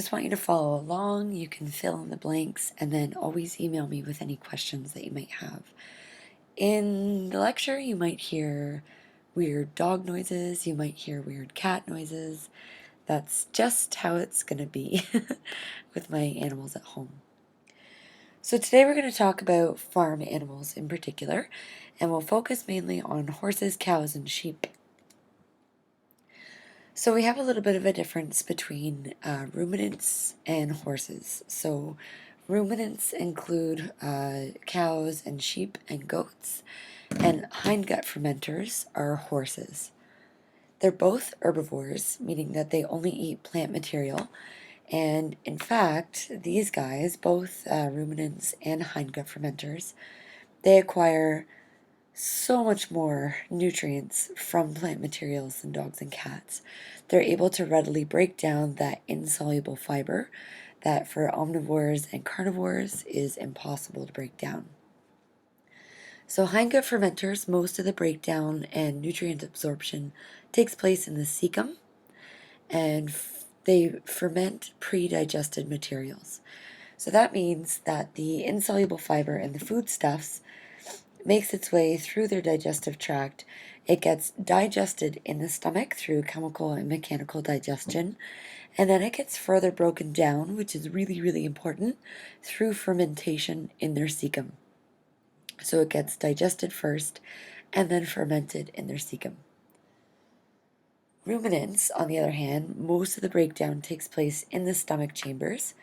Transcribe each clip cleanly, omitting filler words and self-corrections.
just want you to follow along. You can fill in the blanks and then always email me with any questions that you might have. In the lecture, you might hear weird dog noises, you might hear weird cat noises. That's just how it's going to be with my animals at home. So today we're going to talk about farm animals in particular, and we'll focus mainly on horses, cows, and sheep. So we have a little bit of a difference between ruminants and horses. So ruminants include cows and sheep and goats, and hindgut fermenters are horses. They're both herbivores, meaning that they only eat plant material. And in fact, these guys, both ruminants and hindgut fermenters, they acquire so much more nutrients from plant materials than dogs and cats. They're able to readily break down that insoluble fiber that for omnivores and carnivores is impossible to break down. So hindgut fermenters, most of the breakdown and nutrient absorption takes place in the cecum, and they ferment pre-digested materials. So that means that the insoluble fiber in the foodstuffs makes its way through their digestive tract. It gets digested in the stomach through chemical and mechanical digestion, and then it gets further broken down, which is really, really important, through fermentation in their cecum. So it gets digested first and then fermented in their cecum. Ruminants, on the other hand, most of the breakdown takes place in the stomach chambers.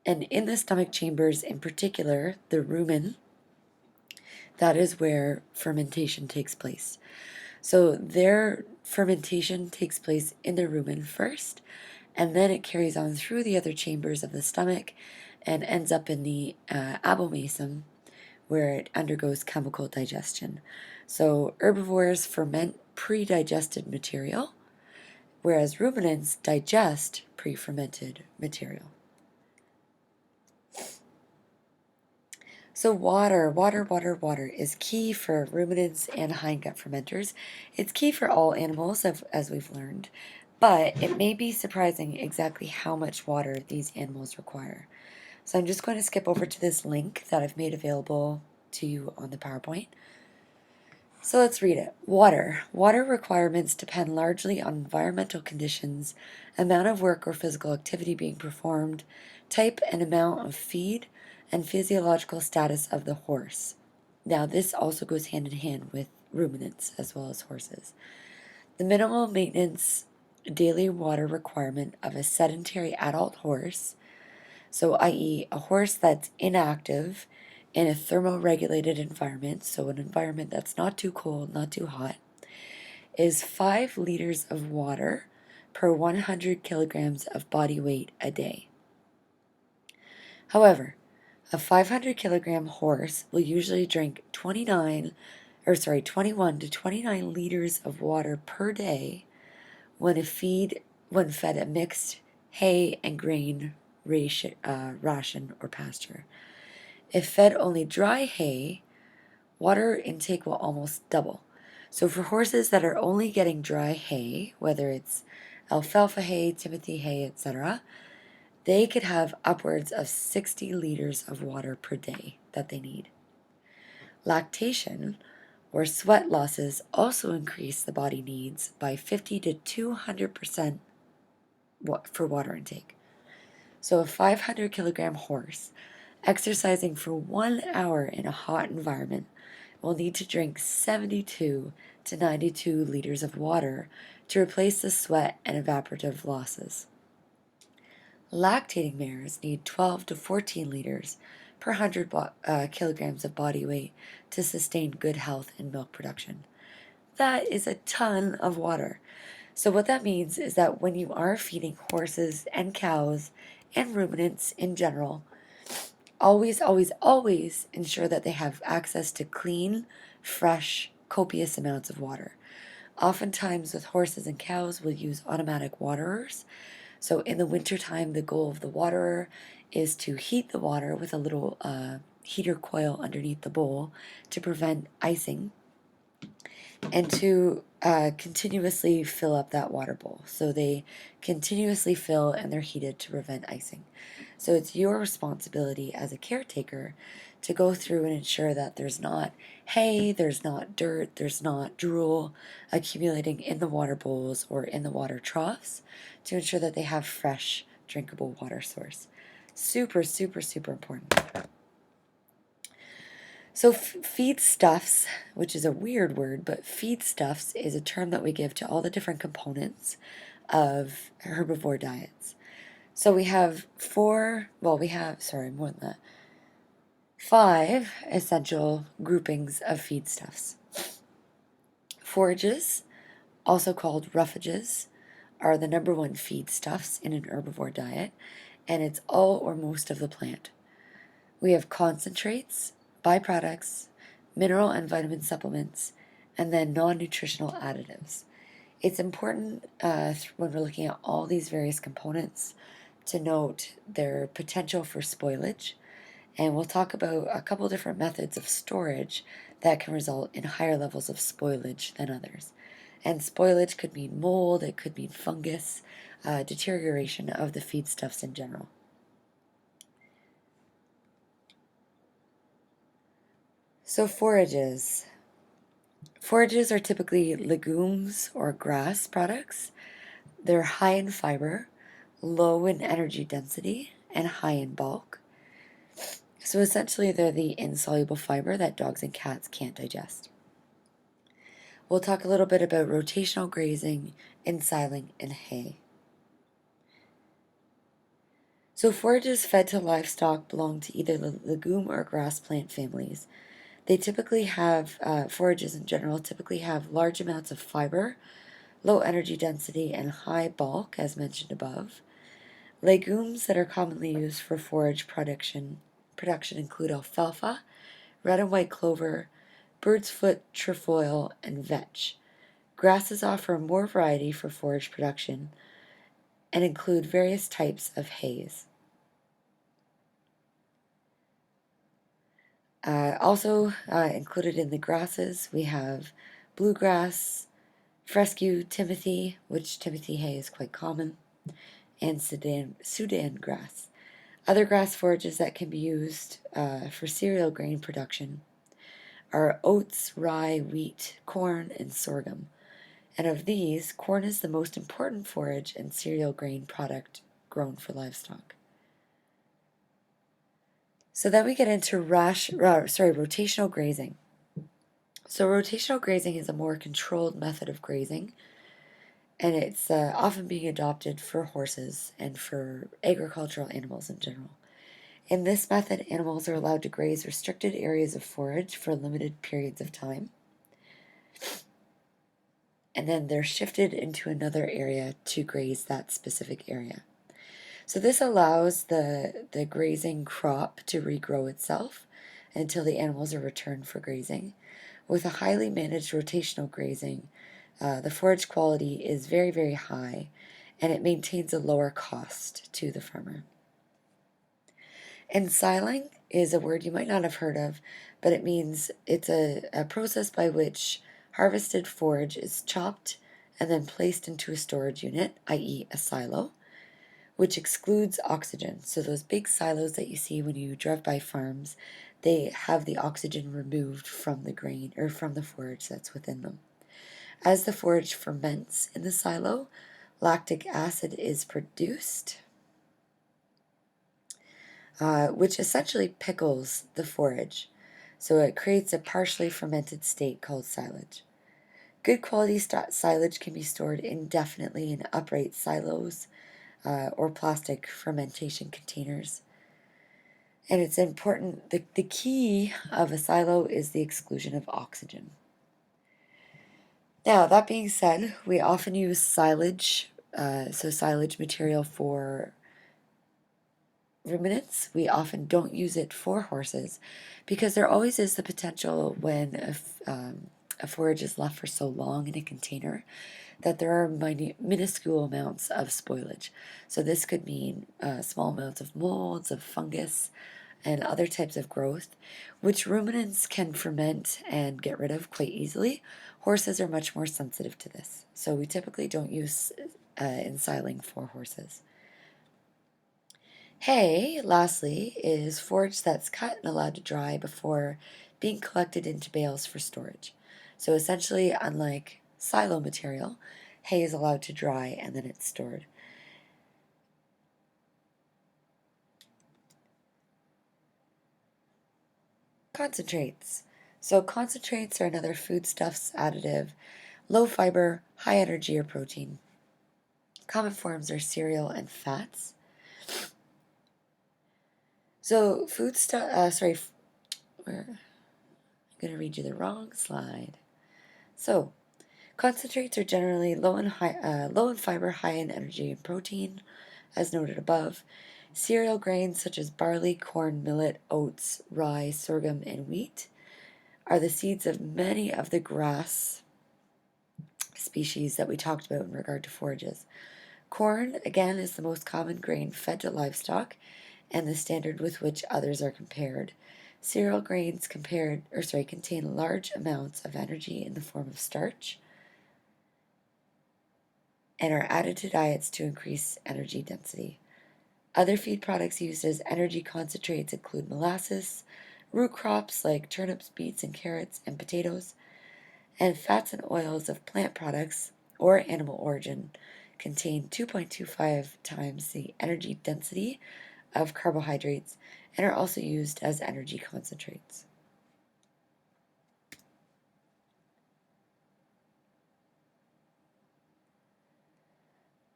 And in the stomach chambers in particular, the rumen, that is where fermentation takes place. So their fermentation takes place in the rumen first, and then it carries on through the other chambers of the stomach and ends up in the abomasum, where it undergoes chemical digestion. So herbivores ferment pre-digested material, whereas ruminants digest pre-fermented material. So water is key for ruminants and hindgut fermenters. It's key for all animals, as we've learned, but it may be surprising exactly how much water these animals require. So I'm just going to skip over to this link that I've made available to you on the PowerPoint. So let's read it. Water. Water requirements depend largely on environmental conditions, amount of work or physical activity being performed, type and amount of feed, and physiological status of the horse. Now, this also goes hand in hand with ruminants as well as horses. The minimal maintenance daily water requirement of a sedentary adult horse, so i.e. a horse that's inactive in a thermoregulated environment, so an environment that's not too cold, not too hot, is 5 liters of water per 100 kilograms of body weight a day. However, a 500 kilogram horse will usually drink 21 to 29 liters of water per day when fed a mixed hay and grain ration or pasture. If fed only dry hay, water intake will almost double. So for horses that are only getting dry hay, whether it's alfalfa hay, timothy hay, etc., they could have upwards of 60 liters of water per day that they need. Lactation, or sweat losses, also increase the body needs by 50 to 200% for water intake. So a 500 kilogram horse exercising for 1 hour in a hot environment will need to drink 72 to 92 liters of water to replace the sweat and evaporative losses. Lactating mares need 12 to 14 liters per 100 kilograms of body weight to sustain good health and milk production. That is a ton of water. So what that means is that when you are feeding horses and cows and ruminants in general, always ensure that they have access to clean, fresh, copious amounts of water. Oftentimes with horses and cows, we'll use automatic waterers. So in the wintertime, the goal of the waterer is to heat the water with a little heater coil underneath the bowl to prevent icing. and to continuously fill up that water bowl. So they continuously fill and they're heated to prevent icing. So it's your responsibility as a caretaker to go through and ensure that there's not hay, there's not dirt, there's not drool accumulating in the water bowls or in the water troughs, to ensure that they have fresh, drinkable water source. Super, super, super important. So feedstuffs, which is a weird word, but feedstuffs is a term that we give to all the different components of herbivore diets. So we have more than that, 5 essential groupings of feedstuffs. Forages, also called roughages, are the number one feedstuffs in an herbivore diet, and it's all or most of the plant. We have concentrates, byproducts, mineral and vitamin supplements, and then non-nutritional additives. It's important when we're looking at all these various components to note their potential for spoilage, and we'll talk about a couple different methods of storage that can result in higher levels of spoilage than others. And spoilage could mean mold, it could mean fungus, deterioration of the feedstuffs in general. So forages. Forages are typically legumes or grass products. They're high in fiber, low in energy density, and high in bulk. So essentially, they're the insoluble fiber that dogs and cats can't digest. We'll talk a little bit about rotational grazing, ensiling, and hay. So forages fed to livestock belong to either the legume or grass plant families. They typically have, forages in general, typically have large amounts of fiber, low energy density, and high bulk, as mentioned above. Legumes that are commonly used for forage production include alfalfa, red and white clover, bird's foot, trefoil, and vetch. Grasses offer more variety for forage production and include various types of hays. Also included in the grasses, we have bluegrass, fescue, timothy, which timothy hay is quite common, and Sudan grass. Other grass forages that can be used for cereal grain production are oats, rye, wheat, corn, and sorghum. And of these, corn is the most important forage and cereal grain product grown for livestock. So then we get into rotational grazing. So rotational grazing is a more controlled method of grazing, and it's often being adopted for horses and for agricultural animals in general. In this method, animals are allowed to graze restricted areas of forage for limited periods of time, and then they're shifted into another area to graze that specific area. So this allows the grazing crop to regrow itself until the animals are returned for grazing. With a highly managed rotational grazing, the forage quality is very, very high, and it maintains a lower cost to the farmer. Ensiling is a word you might not have heard of, but it means it's a process by which harvested forage is chopped and then placed into a storage unit, i.e. a silo, which excludes oxygen. So those big silos that you see when you drive by farms, they have the oxygen removed from the grain or from the forage that's within them. As the forage ferments in the silo, lactic acid is produced, which essentially pickles the forage. So it creates a partially fermented state called silage. Good quality silage can be stored indefinitely in upright silos or plastic fermentation containers. And it's important, the key of a silo is the exclusion of oxygen. Now, that being said, we often use silage, silage material for ruminants. We often don't use it for horses because there always is the potential when a forage is left for so long in a container that there are minuscule amounts of spoilage. So this could mean small amounts of molds, of fungus, and other types of growth, which ruminants can ferment and get rid of quite easily. Horses are much more sensitive to this, so we typically don't use ensiling for horses. Hay, lastly, is forage that's cut and allowed to dry before being collected into bales for storage. So essentially, unlike silo material, hay is allowed to dry and then it's stored. Concentrates. So concentrates are another foodstuffs additive, low fiber, high energy or protein. Common forms are cereal and fats. So I'm going to read you the wrong slide. So concentrates are generally low in fiber, high in energy and protein, as noted above. Cereal grains such as barley, corn, millet, oats, rye, sorghum, and wheat are the seeds of many of the grass species that we talked about in regard to forages. Corn, again, is the most common grain fed to livestock and the standard with which others are compared. Cereal grains contain large amounts of energy in the form of starch and are added to diets to increase energy density. Other feed products used as energy concentrates include molasses, root crops like turnips, beets, and carrots, and potatoes, and fats and oils of plant products or animal origin contain 2.25 times the energy density of carbohydrates and are also used as energy concentrates.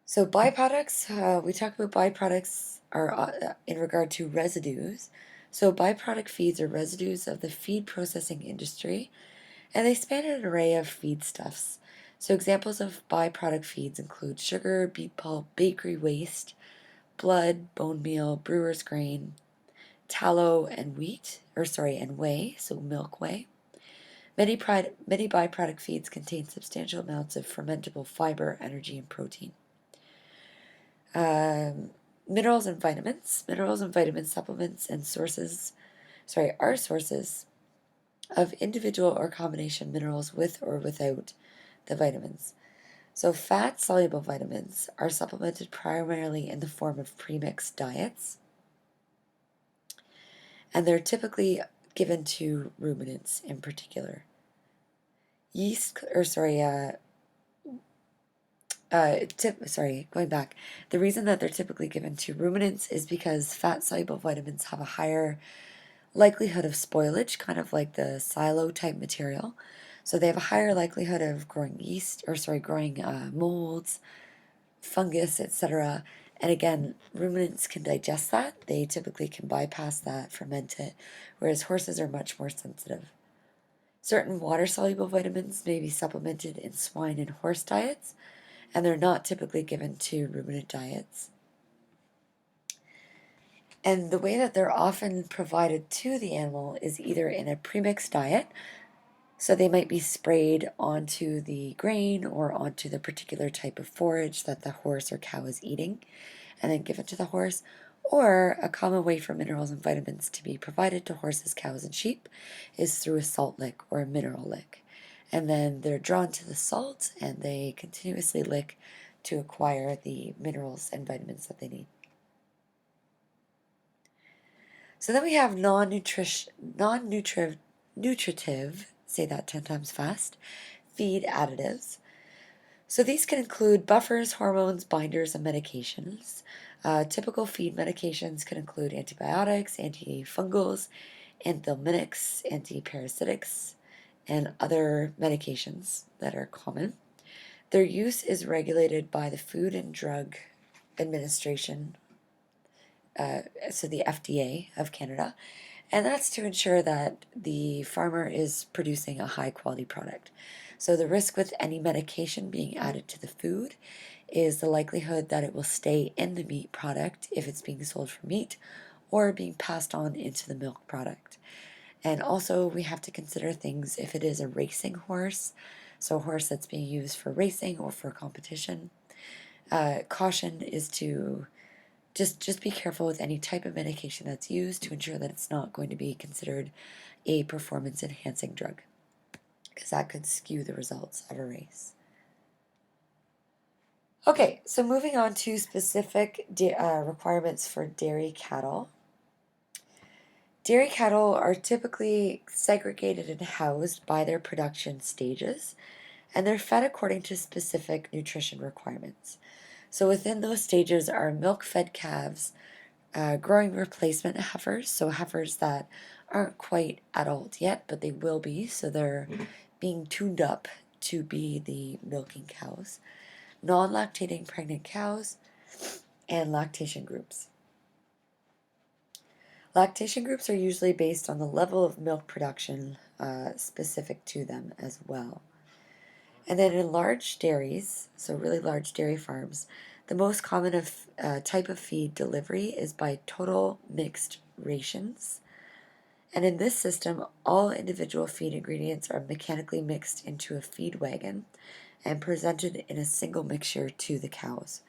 So byproducts, we talk about byproducts are in regard to residues. So byproduct feeds are residues of the feed processing industry, and they span an array of feedstuffs. So examples of byproduct feeds include sugar, beet pulp, bakery waste, blood, bone meal, brewer's grain, tallow, and whey, so milk whey. Many byproduct feeds contain substantial amounts of fermentable fiber, energy, and protein. Minerals and vitamins. Minerals and vitamin supplements and are sources of individual or combination minerals with or without the vitamins. So fat-soluble vitamins are supplemented primarily in the form of premixed diets, and they're typically given to ruminants in particular. Going back. The reason that they're typically given to ruminants is because fat-soluble vitamins have a higher likelihood of spoilage, kind of like the silo type material. So they have a higher likelihood of growing molds, fungus, etc. And again, ruminants can digest that. They typically can bypass that, ferment it, whereas horses are much more sensitive. Certain water-soluble vitamins may be supplemented in swine and horse diets, and they're not typically given to ruminant diets. And the way that they're often provided to the animal is either in a premixed diet, so they might be sprayed onto the grain or onto the particular type of forage that the horse or cow is eating, and then given to the horse, or a common way for minerals and vitamins to be provided to horses, cows, and sheep is through a salt lick or a mineral lick. And then they're drawn to the salt and they continuously lick to acquire the minerals and vitamins that they need. So then we have non-nutritive, say that 10 times fast, feed additives. So these can include buffers, hormones, binders, and medications. Typical feed medications can include antibiotics, antifungals, anthelmintics, antiparasitics, and other medications that are common. Their use is regulated by the Food and Drug Administration, so the FDA of Canada, and that's to ensure that the farmer is producing a high quality product. So the risk with any medication being added to the food is the likelihood that it will stay in the meat product if it's being sold for meat or being passed on into the milk product. And also we have to consider things if it is a racing horse, so a horse that's being used for racing or for competition. Caution is to just be careful with any type of medication that's used to ensure that it's not going to be considered a performance enhancing drug, because that could skew the results of a race. Okay, so moving on to specific requirements for dairy cattle. Dairy cattle are typically segregated and housed by their production stages, and they're fed according to specific nutrition requirements. So within those stages are milk-fed calves, growing replacement heifers, so heifers that aren't quite adult yet, but they will be, so they're being tuned up to be the milking cows, non-lactating pregnant cows, and lactation groups. Lactation groups are usually based on the level of milk production specific to them as well. And then in large dairies, so really large dairy farms, the most common type of feed delivery is by total mixed rations. And in this system, all individual feed ingredients are mechanically mixed into a feed wagon and presented in a single mixture to the cows.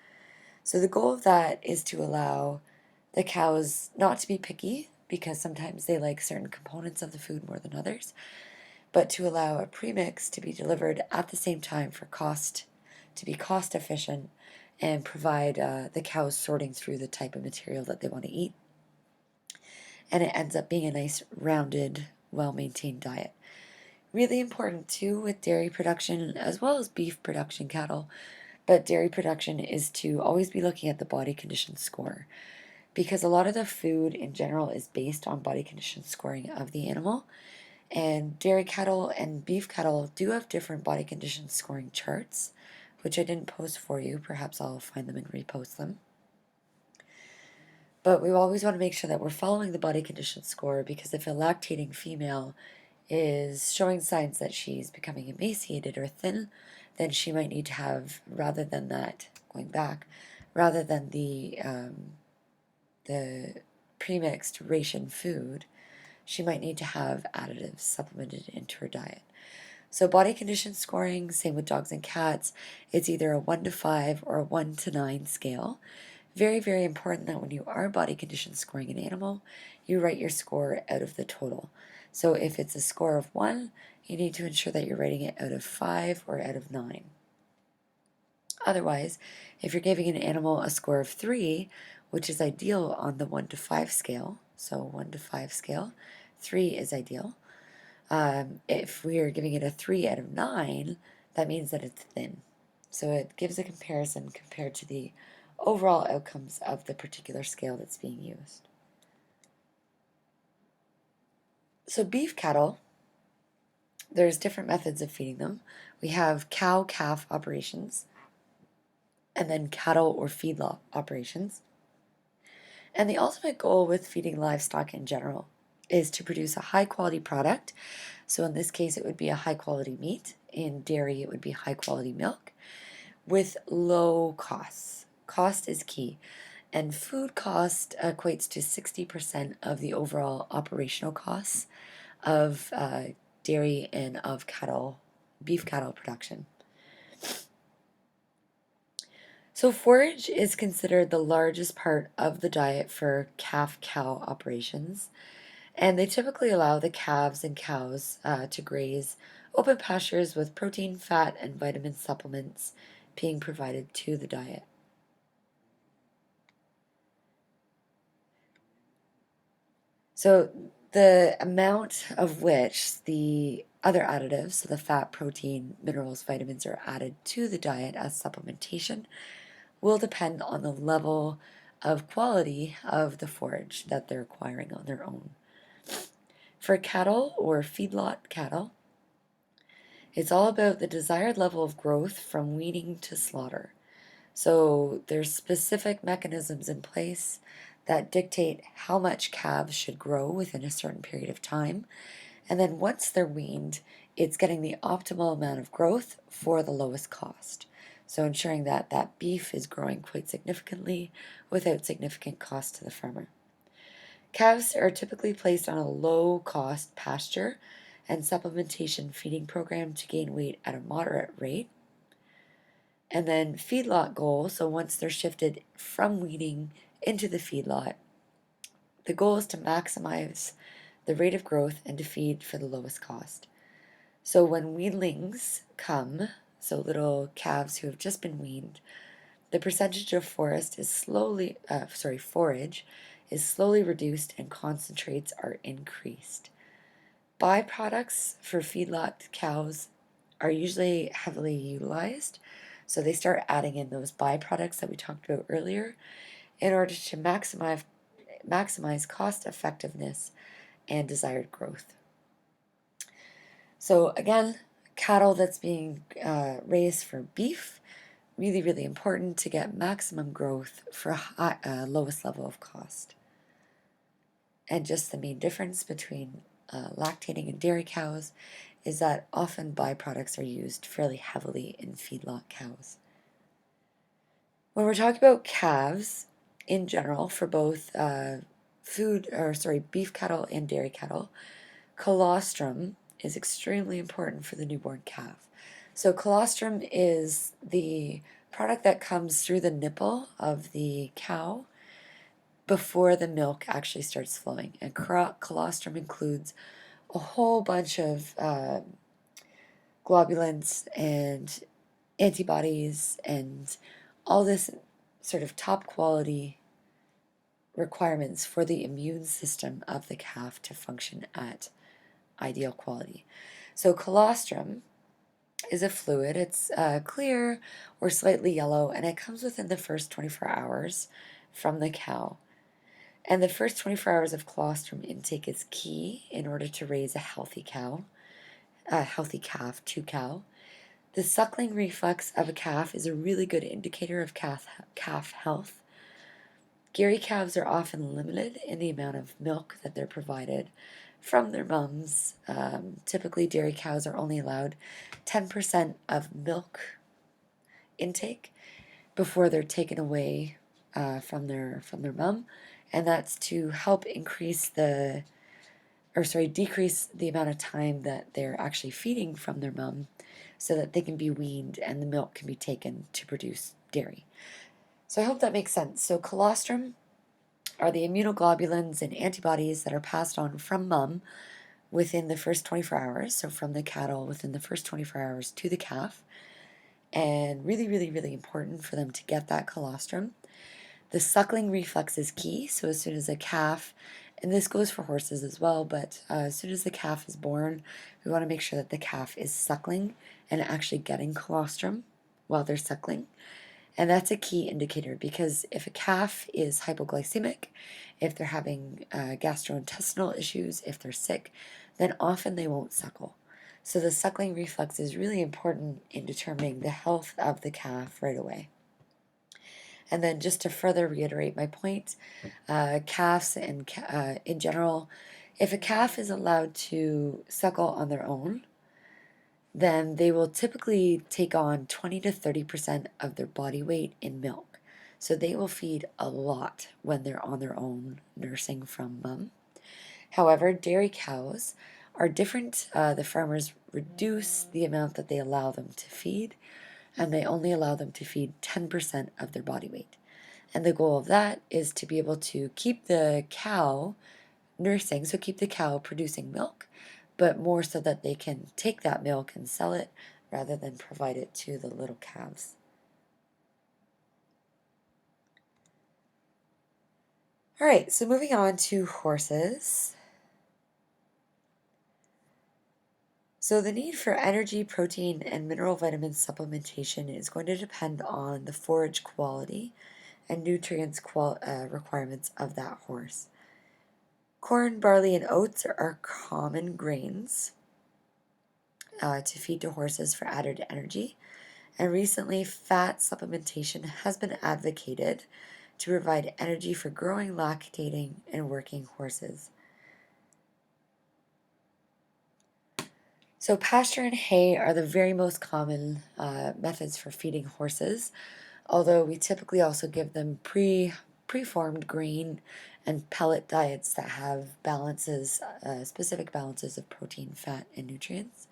So the goal of that is to allow the cows not to be picky, because sometimes they like certain components of the food more than others, but to allow a premix to be delivered at the same time to be cost efficient and provide the cows sorting through the type of material that they want to eat. And it ends up being a nice, rounded, well-maintained diet. Really important too with dairy production as well as beef production cattle, but dairy production is to always be looking at the body condition score, because a lot of the food in general is based on body condition scoring of the animal. And dairy cattle and beef cattle do have different body condition scoring charts, which I didn't post for you. Perhaps I'll find them and repost them. But we always want to make sure that we're following the body condition score, because if a lactating female is showing signs that she's becoming emaciated or thin, then she might need to have, rather than the premixed ration food, she might need to have additives supplemented into her diet. So body condition scoring, same with dogs and cats, it's either a 1 to 5 or a 1 to 9 scale. Very, very important that when you are body condition scoring an animal, you write your score out of the total. So if it's a score of 1, you need to ensure that you're writing it out of 5 or out of 9. Otherwise, if you're giving an animal a score of 3, which is ideal on the 1 to 5 scale, so 1 to 5 scale, 3 is ideal. If we are giving it a 3 out of 9, that means that it's thin. So it gives a comparison compared to the overall outcomes of the particular scale that's being used. So beef cattle, there's different methods of feeding them. We have cow-calf operations, and then cattle or feedlot operations. And the ultimate goal with feeding livestock in general is to produce a high quality product. So in this case, it would be a high quality meat. In dairy, it would be high quality milk with low costs. Cost is key. And food cost equates to 60% of the overall operational costs of dairy and of beef cattle production. So forage is considered the largest part of the diet for calf-cow operations, and they typically allow the calves and cows to graze open pastures with protein, fat, and vitamin supplements being provided to the diet. So the amount of which the other additives, so the fat, protein, minerals, vitamins, are added to the diet as supplementation will depend on the level of quality of the forage that they're acquiring on their own. For cattle or feedlot cattle, it's all about the desired level of growth from weaning to slaughter. So there's specific mechanisms in place that dictate how much calves should grow within a certain period of time. And then once they're weaned, it's getting the optimal amount of growth for the lowest cost. So ensuring that that beef is growing quite significantly without significant cost to the farmer. Calves are typically placed on a low-cost pasture and supplementation feeding program to gain weight at a moderate rate. And then feedlot goal, so once they're shifted from weaning into the feedlot. The goal is to maximize the rate of growth and to feed for the lowest cost. So when weanlings come, so little calves who have just been weaned, the percentage of forage is slowly reduced and concentrates are increased. Byproducts for feedlot cows are usually heavily utilized, so they start adding in those byproducts that we talked about earlier in order to maximize cost effectiveness and desired growth. So again, cattle that's being raised for beef, really, really important to get maximum growth for lowest level of cost. And just the main difference between lactating and dairy cows is that often byproducts are used fairly heavily in feedlot cows. When we're talking about calves in general for both beef cattle and dairy cattle, colostrum is extremely important for the newborn calf. So colostrum is the product that comes through the nipple of the cow before the milk actually starts flowing. And colostrum includes a whole bunch of globulins and antibodies and all this sort of top quality requirements for the immune system of the calf to function at ideal quality. So colostrum is a fluid. It's clear or slightly yellow, and it comes within the first 24 hours from the cow. And the first 24 hours of colostrum intake is key in order to raise a healthy calf to cow. The suckling reflex of a calf is a really good indicator of calf health. Dairy calves are often limited in the amount of milk that they're provided from their mums. Typically, dairy cows are only allowed 10% of milk intake before they're taken away from their mum, and that's to help decrease the amount of time that they're actually feeding from their mum, so that they can be weaned and the milk can be taken to produce dairy. So I hope that makes sense. So colostrum are the immunoglobulins and antibodies that are passed on from mum within the first 24 hours, so from the cattle within the first 24 hours to the calf, and really, really, really important for them to get that colostrum. The suckling reflex is key, so as soon as a calf, and this goes for horses as well, but as soon as the calf is born, we want to make sure that the calf is suckling and actually getting colostrum while they're suckling. And that's a key indicator, because if a calf is hypoglycemic, if they're having gastrointestinal issues, if they're sick, then often they won't suckle. So the suckling reflex is really important in determining the health of the calf right away. And then just to further reiterate my point, calves and in general, if a calf is allowed to suckle on their own, then they will typically take on 20 to 30% of their body weight in milk. So they will feed a lot when they're on their own nursing from mum. However, dairy cows are different. The farmers reduce the amount that they allow them to feed, and they only allow them to feed 10% of their body weight. And the goal of that is to be able to keep the cow nursing, so keep the cow producing milk, but more so that they can take that milk and sell it rather than provide it to the little calves. All right, so moving on to horses. So the need for energy, protein, and mineral vitamin supplementation is going to depend on the forage quality and nutrients requirements of that horse. Corn, barley, and oats are common grains to feed to horses for added energy. And recently, fat supplementation has been advocated to provide energy for growing, lactating, and working horses. So pasture and hay are the very most common methods for feeding horses, although we typically also give them preformed grain and pellet diets that have specific balances of protein, fat, and nutrients.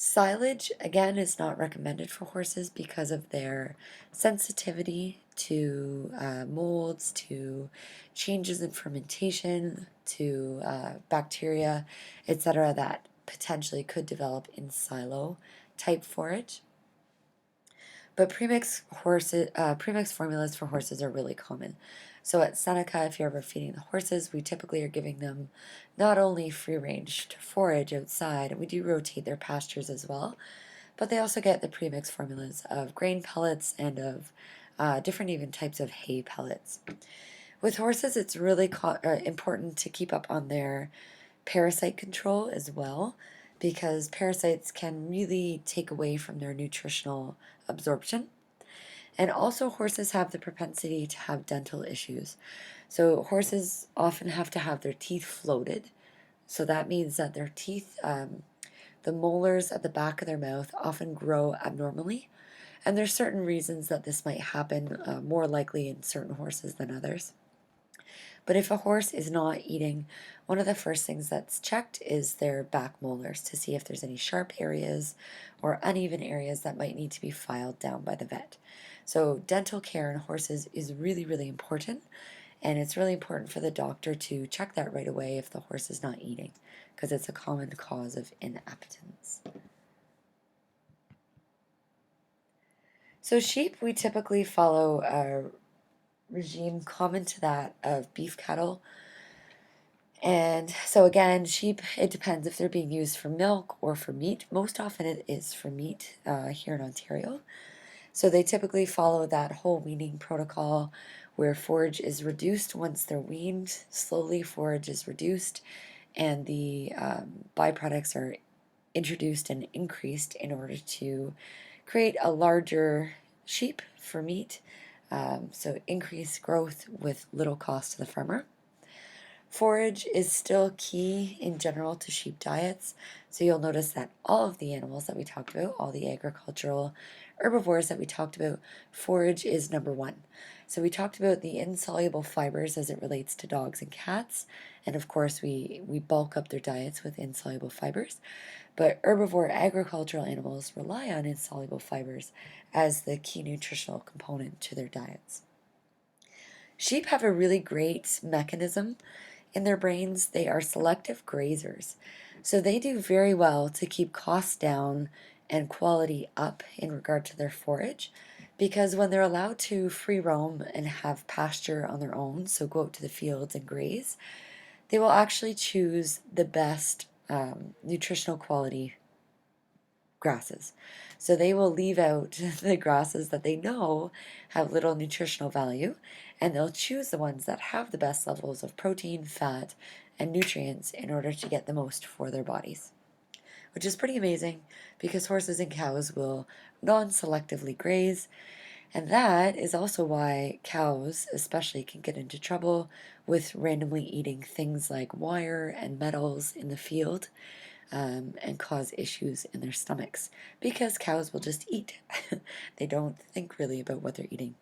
Silage, again, is not recommended for horses because of their sensitivity to molds, to changes in fermentation, to bacteria, etc., that potentially could develop in silo type forage. But premix formulas for horses are really common. So at Seneca, if you're ever feeding the horses, we typically are giving them not only free range to forage outside, and we do rotate their pastures as well, but they also get the premix formulas of grain pellets and of different even types of hay pellets. With horses, it's really important to keep up on their parasite control as well, because parasites can really take away from their nutritional absorption. And also, horses have the propensity to have dental issues. So, horses often have to have their teeth floated. So, that means that their teeth, the molars at the back of their mouth, often grow abnormally. And there's certain reasons that this might happen, more likely in certain horses than others. But if a horse is not eating, one of the first things that's checked is their back molars to see if there's any sharp areas or uneven areas that might need to be filed down by the vet. So dental care in horses is really, really important, and it's really important for the doctor to check that right away if the horse is not eating, because it's a common cause of inappetence. So sheep, we typically follow a regime common to that of beef cattle. And so again, sheep, it depends if they're being used for milk or for meat. Most often it is for meat here in Ontario. So they typically follow that whole weaning protocol where forage is reduced once they're weaned. Slowly forage is reduced and the byproducts are introduced and increased in order to create a larger sheep for meat. So increased growth with little cost to the farmer. Forage is still key in general to sheep diets. So you'll notice that all of the animals that we talked about, all the agricultural herbivores that we talked about, forage is number one. So we talked about the insoluble fibers as it relates to dogs and cats. And of course, we bulk up their diets with insoluble fibers. But herbivore agricultural animals rely on insoluble fibers as the key nutritional component to their diets. Sheep have a really great mechanism in their brains. They are selective grazers. So they do very well to keep costs down and quality up in regard to their forage, because when they're allowed to free roam and have pasture on their own, so go out to the fields and graze, they will actually choose the best nutritional quality grasses. So they will leave out the grasses that they know have little nutritional value, and they'll choose the ones that have the best levels of protein, fat, and nutrients in order to get the most for their bodies. Which is pretty amazing because horses and cows will non-selectively graze, and that is also why cows especially can get into trouble with randomly eating things like wire and metals in the field, and cause issues in their stomachs because cows will just eat. They don't think really about what they're eating.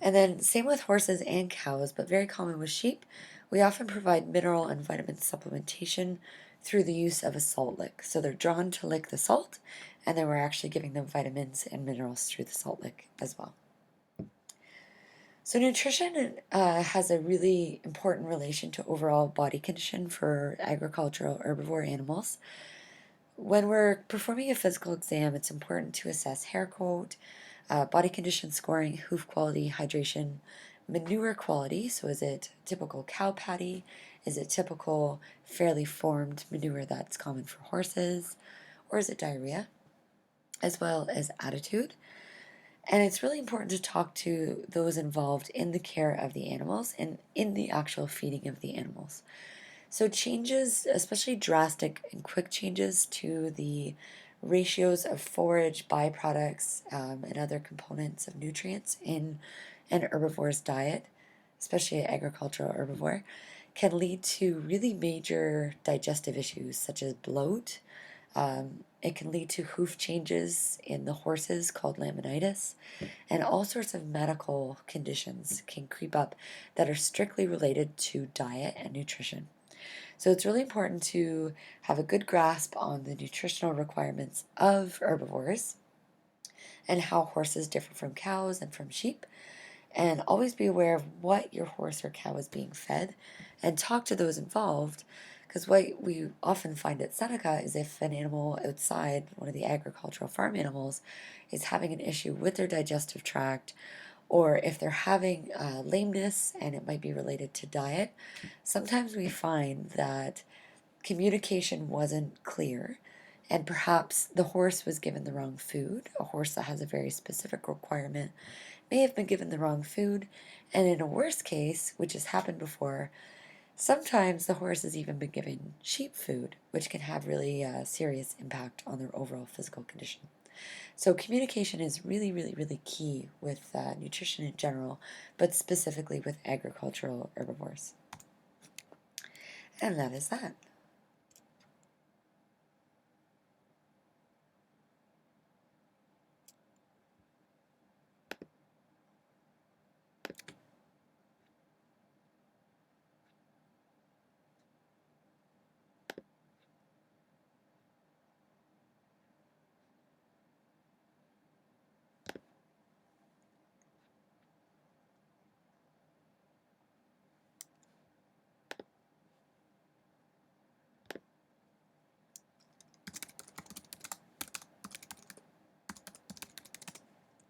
And then same with horses and cows, but very common with sheep, we often provide mineral and vitamin supplementation through the use of a salt lick. So they're drawn to lick the salt, and then we're actually giving them vitamins and minerals through the salt lick as well. So nutrition has a really important relation to overall body condition for agricultural herbivore animals. When we're performing a physical exam, it's important to assess hair coat, body condition scoring, hoof quality, hydration, manure quality. So is it typical cow patty? Is it typical fairly formed manure that's common for horses? Or is it diarrhea? As well as attitude. And it's really important to talk to those involved in the care of the animals and in the actual feeding of the animals. So changes, especially drastic and quick changes to the ratios of forage, byproducts, and other components of nutrients in an herbivore's diet, especially an agricultural herbivore, can lead to really major digestive issues such as bloat. It can lead to hoof changes in the horses called laminitis, and all sorts of medical conditions can creep up that are strictly related to diet and nutrition. So it's really important to have a good grasp on the nutritional requirements of herbivores and how horses differ from cows and from sheep, and always be aware of what your horse or cow is being fed and talk to those involved, because what we often find at Seneca is if an animal outside, one of the agricultural farm animals, is having an issue with their digestive tract, or if they're having lameness and it might be related to diet, sometimes we find that communication wasn't clear, and perhaps the horse was given the wrong food. A horse that has a very specific requirement may have been given the wrong food, and in a worst case, which has happened before, sometimes the horse has even been given sheep food, which can have really serious impact on their overall physical condition. So communication is really, really, really key with nutrition in general, but specifically with agricultural herbivores. And that is that.